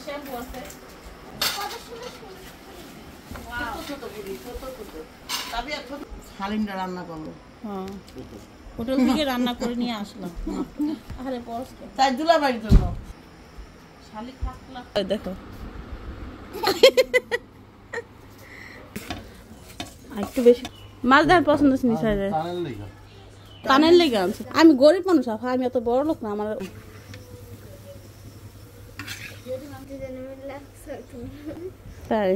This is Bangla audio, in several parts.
শ্যাম্পু আছে হালিমটা রান্না করলো। হ্যাঁ হোটেল থেকে রান্না করে নিয়ে আসলাম। আরে বস তাই দুলাভাইয়ের জন্য শালি খাকলা দেখো একটু বেশি মাছ ধরার পছন্দ ছিল টানের লেগে আনছে। আমি গরিব মানুষ আমি এত বড় লোক না। আমার তাই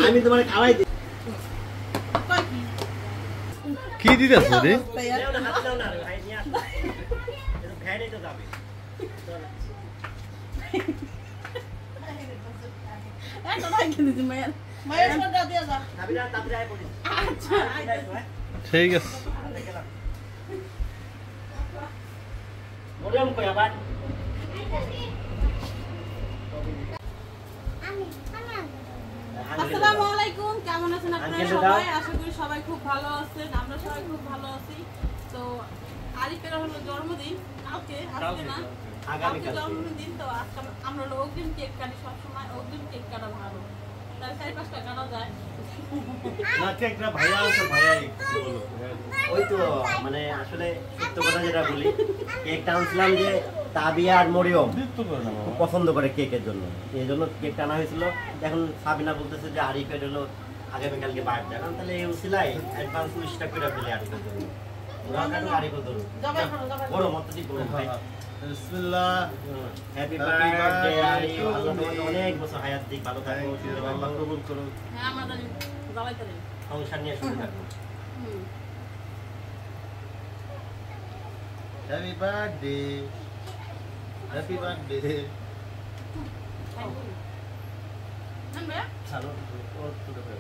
আমি তোমার খাওয়াই দিই কি দিতেছ রে? ঠিক আছে আসসালামু আলাইকুম, কেমন আছেন আপনারা সবাই? আশা করি সবাই খুব ভালো আছেন। আমরা সবাই খুব ভালো আছি। তো আরিফের হলো জন্মদিন কালকে, আজকে না, কালকে জন্মদিন। তো আজকে আমরা হলো অগ্রিম কেক কাটি। সবসময় অগ্রিম কেক কাটা ভালো, তার 4-5টা কাটা যায় না। কেকটা ভাইয়া আছে, ভাইয়া বলো। ওই তো মানে আসলে সত্য কথা যেটা বলি, কেকটা আনছিলাম যে তাবিয়া আর মরিয়ম খুব পছন্দ করে কেকের জন্য, এই জন্য কেকটা আনা হয়েছিল। এখন সাবিনা বলতেছে যে আরিফের হলো আগামীকালকে বার্থডে, কারণ তাহলে এই উসিলাই অ্যাডভান্স 20 টাকা করে ফেলে আরিফের জন্য। আরিফের ধরুন বড় মত দিই বড় ভাই। বিসমিল্লাহ, হ্যাপি বার্থডে আরিফ। আল্লাহ তোমাকে অনেক বছর হায়াত দিক, ভালো থাকো, আল্লাহ কবুল করুন। হ্যাঁ আমাদের জ্বালাইতে দেন, সংসার নিয়ে সুখে থাকুন। Happy birthday, happy birthday. চলো ওর ছোট করে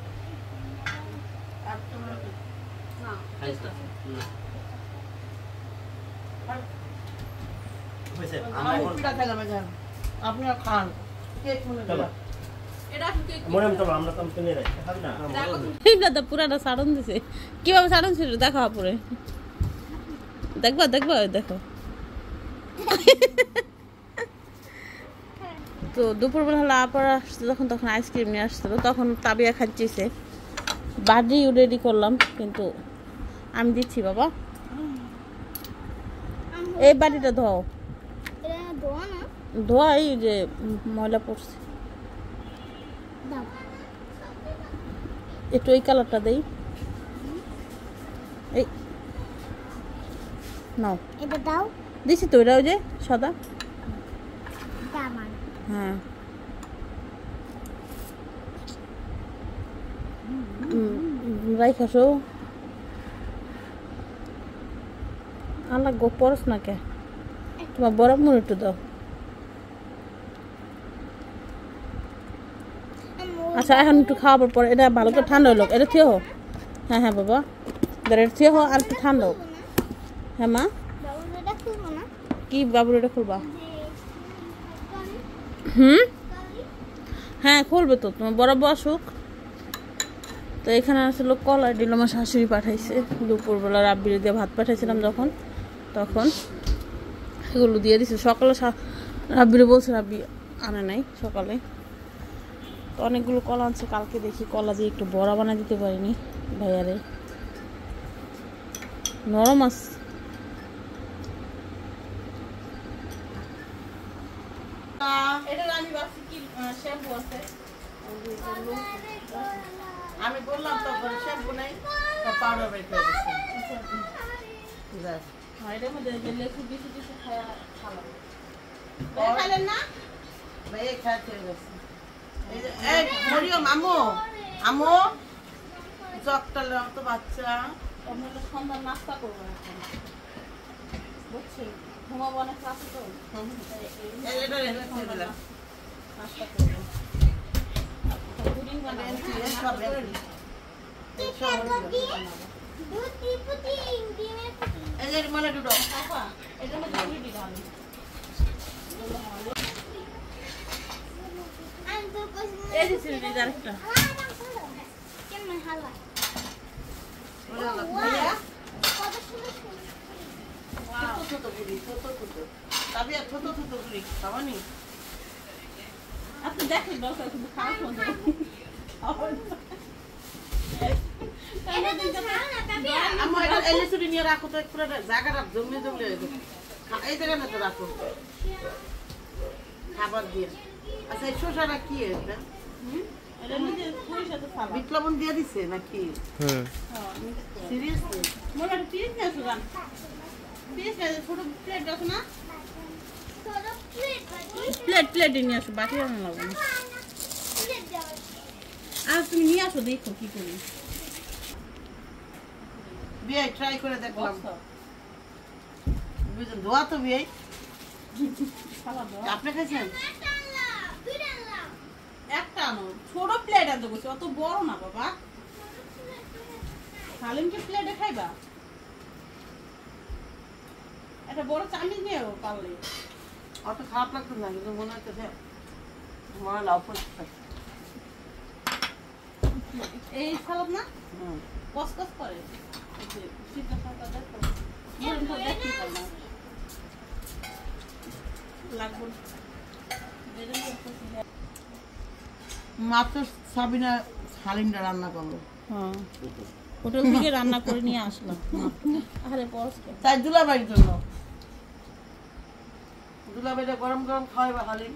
না টেস্ট আছে। হয়েছে। আপনারা খান কেক মনে চলো এটা কি কেক? মনে চলো, আমরা তো নিয়ে রাখি খাবি না। এইটা তো পুরাটা সাড়ন দিছে। কিভাবে সাড়ন ছিল দেখো আপুরে, দেখবা দেখবা দেখো। তো দুপুরবেলা হলো আপার আসছে যখন, তখন আইসক্রিম নিয়ে আসছিল। তখন তাবিয়া খাচ্ছিছে, বাড়ি রেডি করলাম, কিন্তু আমি দিচ্ছি বাবা। এই বাড়িটা ধোও, ধোয়া, এই যে ময়লা পড়ছে। একটু এই কালারটা দেই, এই নাও এটা দাও। দিছি তো, এটা ওই যে সাদা। হ্যাঁ রাইখাসো আল্লাহ গো পরস না কে, তোমার বরফ মনে একটু দাও। আচ্ছা এখন একটু খাওয়াবার পর এটা ভালো করে ঠান্ডা হলো, এটা থিয়ে হো। হ্যাঁ হ্যাঁ বাবা, এটা থিয়ে হো, আর একটু ঠান্ডা হোক। হ্যাঁ মা, কি বাবুর এটা খুলবা? হ্যাঁ খুলবে তো, তোমার বড় আসুক। তো এখানে আসলে কলা দিল, আমার শাশুড়ি পাঠাইছে। দুপুরবেলা রাব্বিরে দিয়ে ভাত পাঠাইছিলাম যখন, তখন এগুলো দিয়ে দিছে। সকালে রাব্বিরে বলছে, রাব্বি আনে নাই সকালে। তো অনেকগুলো কলা আনছে, কালকে দেখি কলা দিয়ে একটু বড়া বানাই দিতে পারিনি ভাইয়ারে। নরম আছে। আমি বললাম তো শ্যাম্পু নাই, পাউডার বের করে দিচ্ছি। এটার মধ্যে লেখু কিছু কিছু খাইলেন না ভাই খাইতে গেছে। এই মরিয়ম আমু, আমু জগটা তো বাচ্চা আপনারা সন্ধ্যার নাস্তা করবেন এখন, বুঝছি ঘুমাবো অনেক রাতে তো, এটা রেখে দিলাম। নাস্তা করবেন। পুডিং বানাবেন, সব এই যে মানে দুটো এটার মধ্যে পুরি ঢালুন। এই যে ছিল আরেকটা ছোট পুরি, ছোট ছোট। তাবিয়া ছোট ছোট পুরি, খাওয়ানি? আপনি দেখেন দরকার কিন্তু খাওয়া মতো আমার এটা এলে চুরি নিয়ে রাখো তো পুরো জায়গাটা জমে জমে এই জায়গা না তো রাখো খাবার দিয়ে। আচ্ছা এই শসাটা কি এটা? এটা নিজে পুরির সাথে খাবার বিট লবণ দিয়ে দিছে নাকি? সিরিয়াসলি? মনে একটা পিস নিয়ে আসো গান পিস ছোট প্লেট আছে না প্লেট নিয়ে আসো বাকি রান্না লাগবে না আর তুমি নিয়ে আসো দেখো কি করি বিয়ে ট্রাই করে দেখলাম বুঝলেন দোয়া তো বিয়ে আপনি খাইছেন একটা আনো ছোট প্লেট আনতে বলছি অত বড় না বাবা হালিমকে প্লেটে খাইবা একটা বড় চামিচ নিয়ে পারলে অত খারাপ লাগতো না কিন্তু মনে হচ্ছে মনে লাভ করছে এই সালাদ না কসকস করে শীতটা খাতা দেখো লাগবে মাত্র সাবিনা হালিমটা রান্না করলো হ্যাঁ হোটেল থেকে রান্না করে নিয়ে আসলাম আরে পরস্কার তাই দুলাবাড়ির জন্য দুলাবাড়িটা গরম গরম খাওয়াইবা হালিম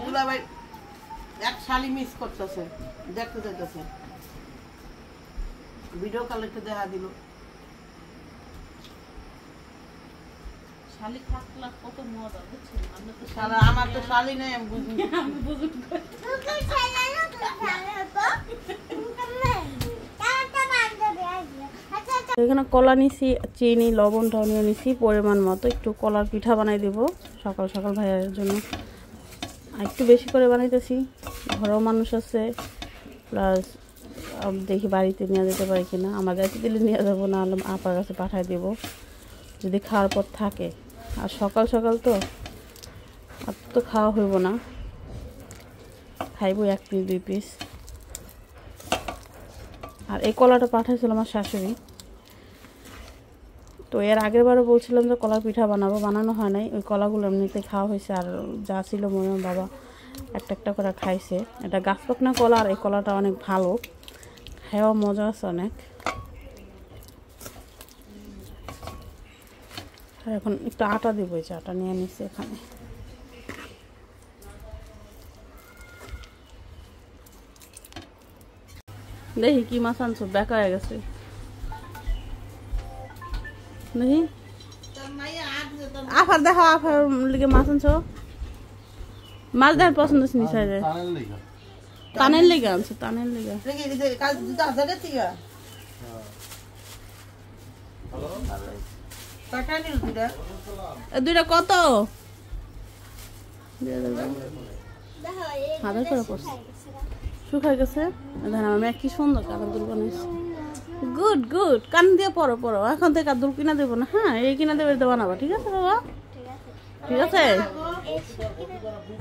দুলাবাড়ি এক শালি মিস করতেছে দেখতে চাইতেছে ভিডিও কলে একটু দেখা দিল শালি থাকলে কত মজা বুঝছেন আমরা তো সারা আমার তো শালি নেই আমি বুঝি আমি বুঝুন এখানে কলা নিছি চিনি লবণ টনিও নিছি পরিমাণ মতো একটু কলার পিঠা বানাই দেব সকাল সকাল ভাইয়ের জন্য আর একটু বেশি করে বানাইতেছি ঘরেও মানুষ আছে প্লাস দেখি বাড়িতে নিয়ে যেতে পারি কিনা আমার যাইতে দিলে নিয়ে যাবো না হলে আপার কাছে পাঠাই দেব যদি খাওয়ার পর থাকে আর সকাল সকাল তো আর তো খাওয়া হইব না খাইব 1 পিস 2 পিস আর এই কলাটা পাঠাইছিল আমার শাশুড়ি তো এর আগের বারও বলছিলাম যে কলার পিঠা বানাবো বানানো হয় নাই ওই কলাগুলো এমনিতে খাওয়া হয়েছে আর যা ছিল মনে বাবা একটা একটা করে খাইছে এটা গাছ পাকনা কলা আর এই কলাটা অনেক ভালো খাওয়া মজা আছে অনেক আর এখন একটু আটা দিব এই আটা নিয়ে নিচ্ছে এখানে দেখি কি মাছ আনছো বেকা হয়ে গেছে দেখি আফার দেখো আফার লিগে মাছ আনছো মাছ দেখার পছন্দ নিছে টানের লেগে আনছো টানের লেগে দুইটা কত 1000 করে পড়ছে শুকাই গেছে দেখেন আমি কি সুন্দর কানের দুল বানাইছি গুড গুড কান দিয়ে পরো পরো এখন থেকে আর দুল কিনা দেবো না হ্যাঁ এই কিনা দেবে বানাবা ঠিক আছে বাবা ঠিক আছে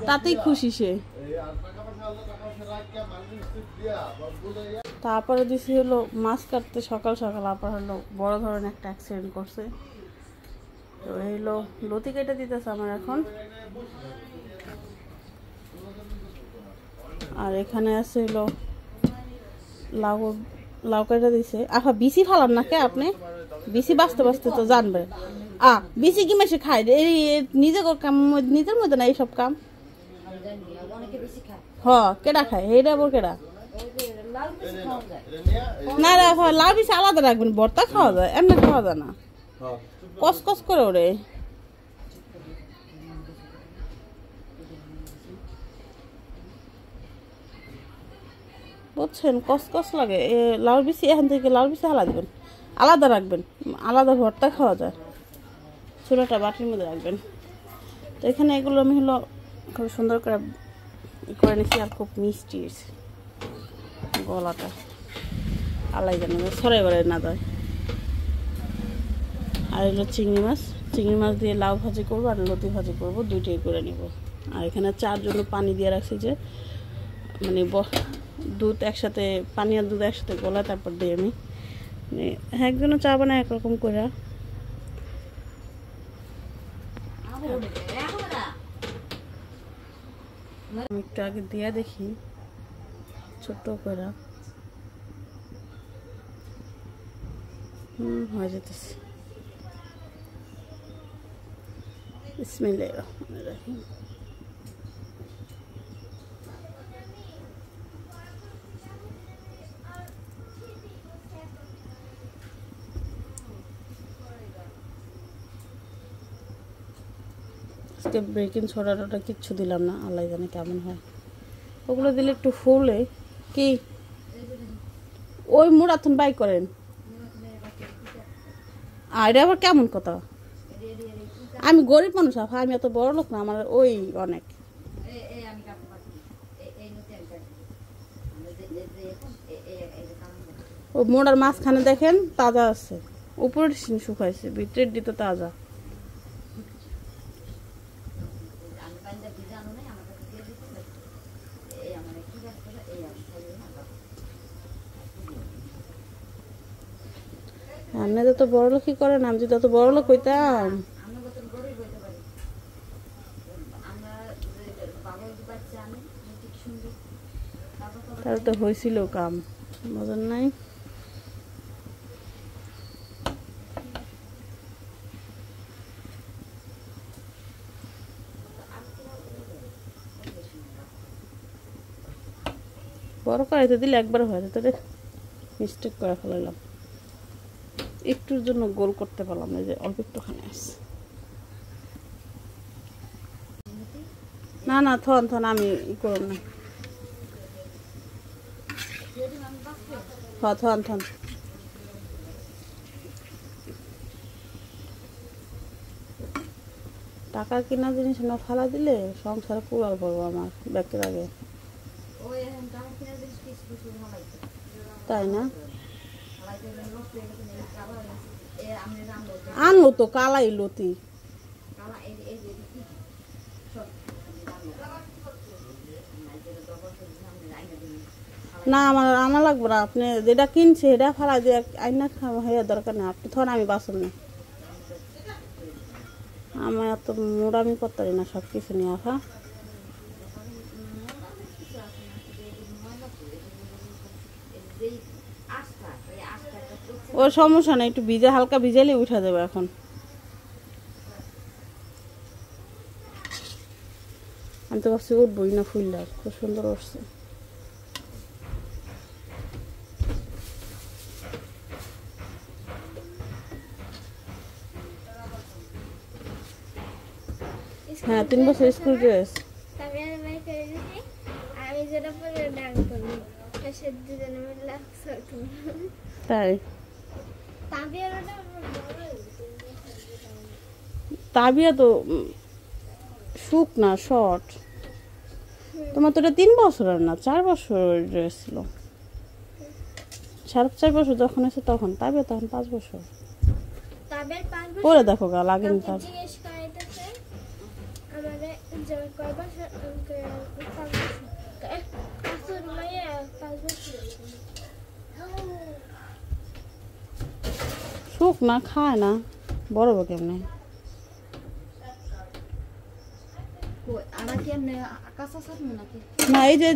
তাতেই খুশি সে তারপরে দিছি হলো মাছ কাটতে সকাল সকাল আবার হলো বড় ধরনের একটা অ্যাক্সিডেন্ট করছে তো এইলো লতি কেটে দিতেছে আমার এখন আর এখানে আছে হলো লাউ কেটে দিছে আফা বিসি ফালান না কে আপনি বিসি বাঁচতে বাঁচতে তো জানবেন বিসি কি মেশে খায় এই নিজের মধ্যে না এইসব কাম কেডা খায় এইটা আবার কেডা না লাউ বিসি আলাদা রাখবেন ভর্তা খাওয়া যায় এমনি খাওয়া যায় না কসকস করে ওরে বুঝছেন কসকস লাগে লাউ বিসি এখান থেকে লাউ বিসি আলাদা দিবেন আলাদা রাখবেন আলাদা ভর্তা খাওয়া যায় চুলাটা বাটির মধ্যে রাখবেন তো এখানে এগুলো আমি হলো খুব সুন্দর করে করে নিচ্ছি আর খুব মিষ্টি গলাটা আলাই যেন সরাই বেড়াই না যায় আর এগুলো চিংড়ি মাছ দিয়ে লাউ ভাজি করবো আর লতি ভাজি করবো দুইটাই করে নিব আর এখানে চার জন্য পানি দিয়ে রাখছি যে মানে দুধ একসাথে পানি আর দুধ একসাথে গলা তারপর দিয়ে আমি একজনও চা বানায় একরকম করে। আমি একটু আগে দিয়া দেখি ছোট্ট করে। হয়ে যেতেছে। বিসমিল্লাহির রহমানির রহিম। আজকে বেকিং সোডাটা কিচ্ছু দিলাম না, আল্লাহ জানে কেমন হয়। ওগুলো দিলে একটু ফুলে কি ওই মুড়াথুন বাই করেন। আর এটা আবার কেমন কথা? আমি গরিব মানুষ, আমি এত বড় লোক না, আমার ওই অনেক। ও মোড়ার মাঝখানে দেখেন তাজা আছে, উপরের সিন শুকাইছে, ভিতরের দিতে তাজা। আপনি যত বড় লোকই করেন, আমি যদি তত বড় লোক হইতাম তাহলে তো হয়েছিল কাম, মজার নাই। বড় কড়াইতে দিলে একবার হয়ে যেত রে, মিস্টেক করে ফেলাইলাম। একটুর জন্য গোল করতে পারলাম না, যে অল্প একটুখানি আছে। না না থন থন, আমি ই করব না। থন থন। টাকা কিনা জিনিস না ফেলা দিলে সংসার পুরাল পড়বো আমার ব্যাগের আগে, তাই না? আনলো তো কালাই লতি না, আমার আনা লাগবে না। আপনি যেটা কিনছে সেটা ফেলা দিয়ে আইনা হয়ে দরকার নেই। আপনি থন, আমি বাসন না, আমার এত মোড়ামি করতে পারি না সব কিছু নিয়ে আসা। ওর সমস্যা নেই, একটু ভিজে হালকা ভিজাইলে উঠা যাবে। এখন আমি তো ভাবছি উঠবই না, ফুলটা খুব সুন্দর উঠছে। হ্যাঁ 3 বছর স্কুল ড্রেস। তাই তাবিয়া তো শুক না শর্ট, তোমার তো এটা 3 বছরের না 4 বছরের ড্রেস ছিল। 4.5 বছর যখন আছে তখন, তাবিয়া তখন 5 বছর। পরে দেখো গা লাগেনি তার। শুক না খায় না, বড় বড় কেমনে না, এই যে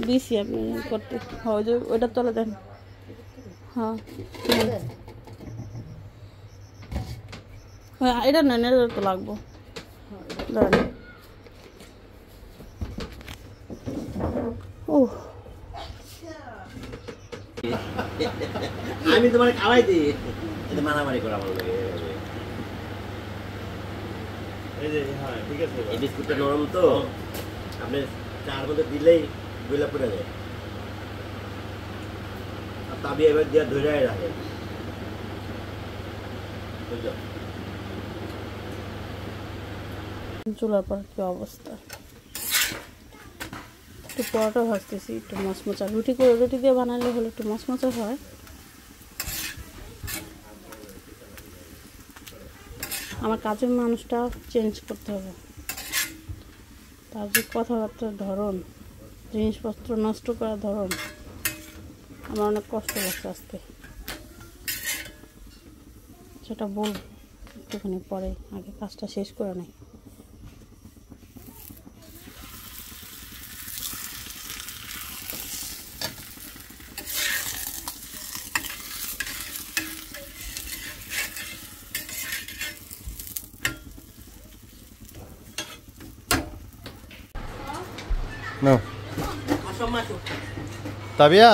দিছি আপনি করতে, ওই যে ওইটা তলে দেন। হ্যাঁ এটা নেন, এটা তো লাগবো। ও আমি তোমার খাওয়াই দিই, মারামারি করা ভালো লাগে। এই বিস্কুটটা নরম তো, আপনি চার মধ্যে দিলেই গুলা পড়ে যায়। আর তাবি এবার দিয়ে ধরে রাখে, বুঝলো? চুলার পর কি অবস্থা। একটু পরোটা ভাজতেছি, একটু মচমচা রুটি করে, রুটি দিয়ে বানালে হলে একটু মচমচা হয়। আমার কাজের মানুষটা চেঞ্জ করতে হবে, তার যে কথাবার্তার ধরন, জিনিসপত্র নষ্ট করার ধরন, আমার অনেক কষ্ট লাগছে আজকে। সেটা বলবো একটুখানি পরে, আগে কাজটা শেষ করে নেই। নাও তাবিয়া,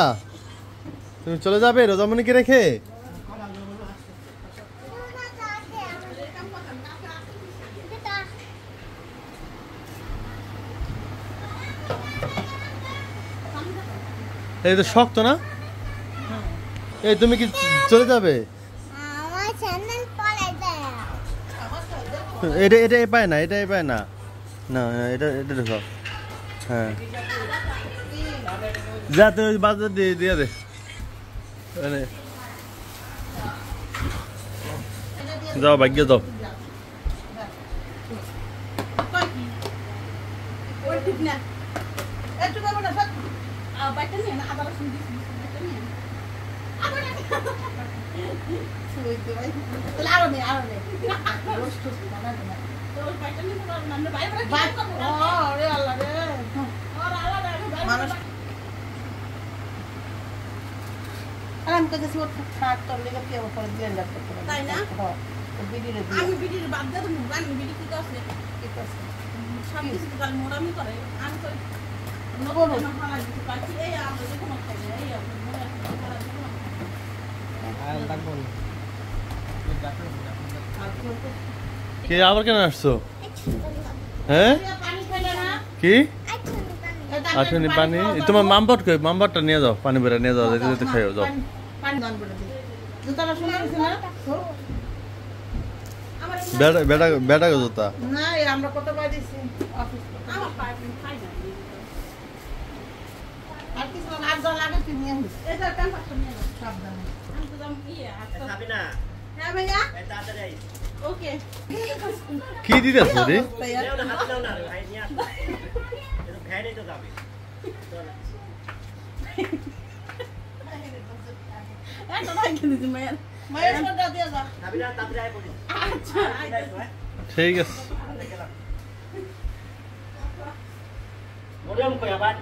তুমি চলে যাবে রোজামণিকে রেখে? এই তো শক্ত না, এই তুমি কি চলে যাবে? এটা এটা পায় না, এটা পায় না, না এটা এটা দেখো। হ্যাঁ যা তুই বাজার দিয়ে দিয়ে দে, যাও ভাগ্য যাও। আমি কাছে ওর খাট তোর লেগে কি আমার পরে ব্লেন্ডার করতে পারি, তাই না? বিডিরে দিয়ে আমি বিডিরে বাদ দিয়ে দেবো, আমি বিডি কি করছে কি করছে সব কিছু তো কাল মোরামি করে, আমি তো নবো না ভালো কিছু পাচ্ছি। এই আমরা যে কোনো খাই এই আমরা মোরা ভালো কোনো আর লাগবো না। কে আবার কেন আসছো? হ্যাঁ কি আঠুনি পানি? তোমার মামবট কই? মামবটটা নিয়ে যাও, পানি বেড়ে নিয়ে যাও, যেতে যেতে খাইও যাও। বেটা বেটা বেটা গো জুতা না, আমরা কত পাই দিছি অফিস আমার পাই খাই না আর কিছু আর যা লাগে তুই নিয়ে আনিস। এটা কাম করতে নিয়ে যাও সাবধানে। আমি তো দাম কি আর খাবি না? হ্যাঁ ভাইয়া এই তাড়াতাড়ি আই। ওকে কি দিতেছ রে? নাও না, হাত নাও না রে ভাই, নিয়ে আসো। এটা খাই নাই তো যাবে। এটা নাই কিনে মায়ের মায়ের সদা দিয়ে যা। খাবি না, তাড়াতাড়ি আই বলি। আচ্ছা ঠিক আছে। মরিয়ম কই আবার?